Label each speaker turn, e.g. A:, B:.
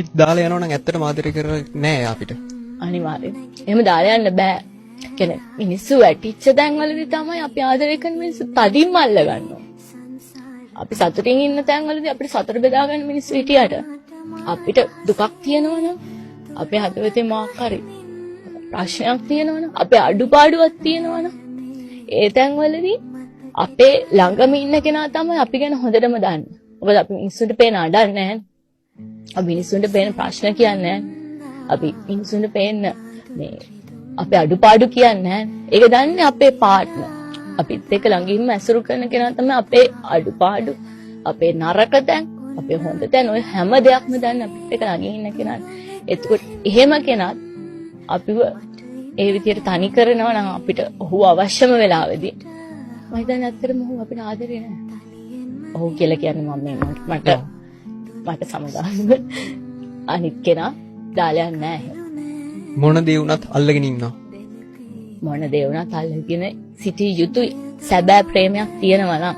A: ඉත් දාලා යනවා නම් ඇත්තටම ආදරය කරන්නේ නෑ අපිට.
B: අනිවාර්යෙන්. එහෙම දාලා යන්න බෑ. කියන්නේ මිනිස්සු වැටිච්ච තැන්වලදී තමයි අපි ආදරය කරන මිනිස්සු තදින්ම අල්ල ගන්නවා. අපි සතුටින් ඉන්න තැන්වලදී අපිට සතුට බෙදා ගන්න මිනිස්සු හිටියට අපිට දුකක් තියෙනවනම් අපේ හදවතේ මොකක් හරි ප්‍රශ්නයක් තියෙනවනම් අපේ අඩුපාඩුවක් තියෙනවනම් ඒ තැන්වලදී අපේ ළඟම ඉන්න කෙනා තමයි අපි ගැන හොඳටම දන්නේ. මොකද අපි මිනිස්සුන්ට පේන අඩන්නේ නැහැ. අපි මිනිස්සුන්ට පේන ප්‍රශ්න කියන්නේ නැහැ. අපි මිනිස්සුන්ට පේන මේ අපේ අඩුපාඩු කියන්නේ නැහැ. ඒක දන්නේ අපේ පාර්ට්නර්. අපිත් එක්ක ළඟින්ම ඇසුරු කරන කෙනා තමයි අපේ අඩුපාඩු, අපේ නරක තැන්, අපේ හොඳ තැන් ඔය හැම දෙයක්ම දන්නේ අපිත් එක්ක ළඟින් ඉන්න කෙනා. එතකොට එහෙම කෙනා අපිව ඒ විදිහට තනි කරනවා නම් අපිට ඔහු අවශ්‍යම වෙලාවෙදී මම හිතන්නේ ඇත්තටම ඔහු අපිට ආදරේ නැහැ. ඔහු කියලා කියන්නේ මට සමගාමීව අනිත් කෙනා දාලා යන්නේ නැහැ.
A: මොන දේ වුණත් අල්ලගෙන ඉන්නවා.
B: මොන දේ වුණත් අල්ලගෙන සිටිය යුතුයි. සැබෑ ප්‍රේමයක් තියෙනවා නම්